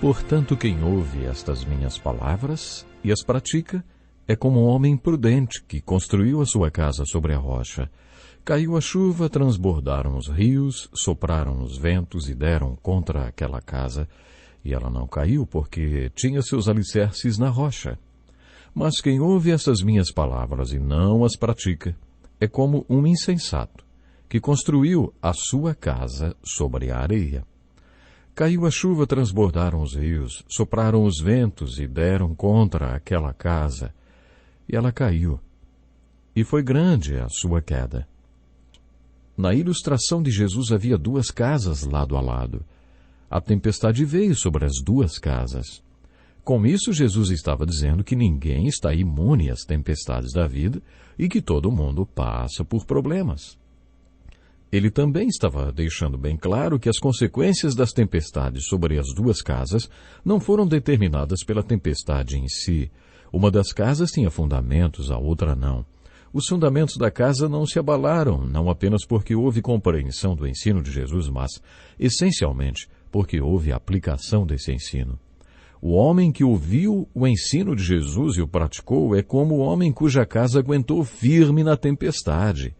Portanto, quem ouve estas minhas palavras e as pratica é como um homem prudente que construiu a sua casa sobre a rocha. Caiu a chuva, transbordaram os rios, sopraram os ventos e deram contra aquela casa, e ela não caiu porque tinha seus alicerces na rocha. Mas quem ouve essas minhas palavras e não as pratica é como um insensato que construiu a sua casa sobre a areia. Caiu a chuva, transbordaram os rios, sopraram os ventos e deram contra aquela casa, e ela caiu. E foi grande a sua queda. Na ilustração de Jesus havia duas casas lado a lado. A tempestade veio sobre as duas casas. Com isso, Jesus estava dizendo que ninguém está imune às tempestades da vida e que todo mundo passa por problemas. Ele também estava deixando bem claro que as consequências das tempestades sobre as duas casas não foram determinadas pela tempestade em si. Uma das casas tinha fundamentos, a outra não. Os fundamentos da casa não se abalaram, não apenas porque houve compreensão do ensino de Jesus, mas, essencialmente, porque houve aplicação desse ensino. O homem que ouviu o ensino de Jesus e o praticou é como o homem cuja casa aguentou firme na tempestade.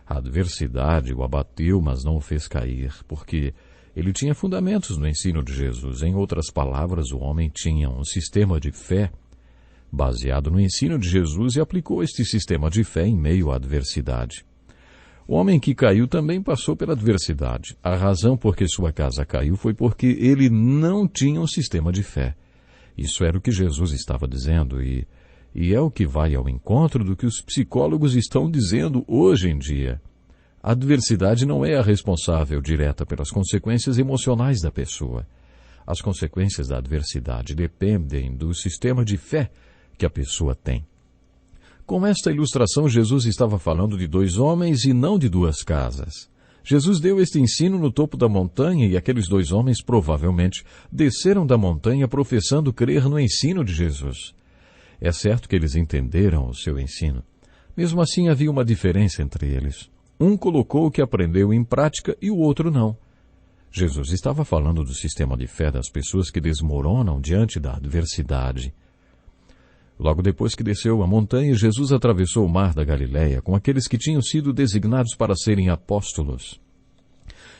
A adversidade o abateu, mas não o fez cair, porque ele tinha fundamentos no ensino de Jesus. Em outras palavras, o homem tinha um sistema de fé baseado no ensino de Jesus e aplicou este sistema de fé em meio à adversidade. O homem que caiu também passou pela adversidade. A razão por que sua casa caiu foi porque ele não tinha um sistema de fé. Isso era o que Jesus estava dizendo e é o que vai ao encontro do que os psicólogos estão dizendo hoje em dia. A adversidade não é a responsável direta pelas consequências emocionais da pessoa. As consequências da adversidade dependem do sistema de fé que a pessoa tem. Com esta ilustração, Jesus estava falando de dois homens e não de duas casas. Jesus deu este ensino no topo da montanha e aqueles dois homens provavelmente desceram da montanha professando crer no ensino de Jesus. É certo que eles entenderam o seu ensino. Mesmo assim, havia uma diferença entre eles. Um colocou o que aprendeu em prática e o outro não. Jesus estava falando do sistema de fé das pessoas que desmoronam diante da adversidade. Logo depois que desceu a montanha, Jesus atravessou o mar da Galileia com aqueles que tinham sido designados para serem apóstolos.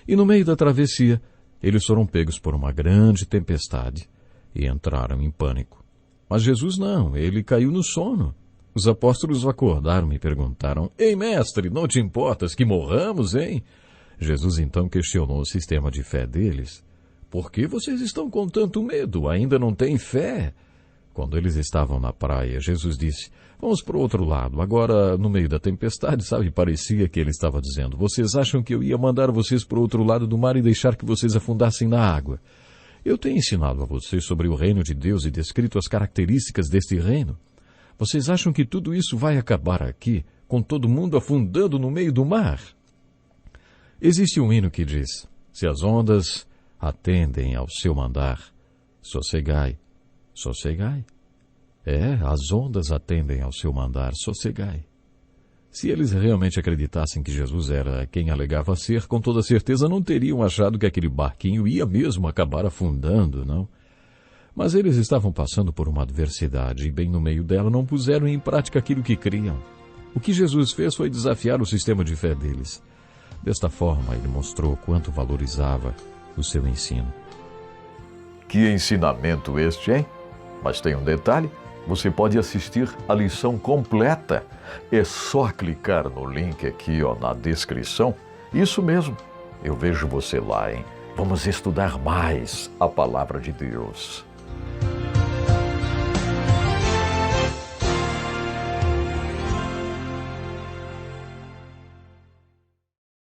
E no meio da travessia, eles foram pegos por uma grande tempestade e entraram em pânico. Mas Jesus não, ele caiu no sono. Os apóstolos o acordaram e perguntaram: Ei, mestre, não te importas que morramos, hein? Jesus então questionou o sistema de fé deles. Por que vocês estão com tanto medo? Ainda não têm fé? Quando eles estavam na praia, Jesus disse: Vamos para o outro lado. Agora, no meio da tempestade, sabe, parecia que ele estava dizendo: Vocês acham que eu ia mandar vocês para o outro lado do mar e deixar que vocês afundassem na água? Eu tenho ensinado a vocês sobre o reino de Deus e descrito as características deste reino. Vocês acham que tudo isso vai acabar aqui, com todo mundo afundando no meio do mar? Existe um hino que diz: Se as ondas atendem ao seu mandar, sossegai, sossegai. As ondas atendem ao seu mandar, sossegai. Se eles realmente acreditassem que Jesus era quem alegava ser, com toda certeza não teriam achado que aquele barquinho ia mesmo acabar afundando, não? Mas eles estavam passando por uma adversidade e bem no meio dela não puseram em prática aquilo que criam. O que Jesus fez foi desafiar o sistema de fé deles. Desta forma, ele mostrou quanto valorizava o seu ensino. Que ensinamento este, hein? Mas tem um detalhe, você pode assistir a lição completa. É só clicar no link aqui, na descrição. Isso mesmo, eu vejo você lá, hein? Vamos estudar mais a palavra de Deus.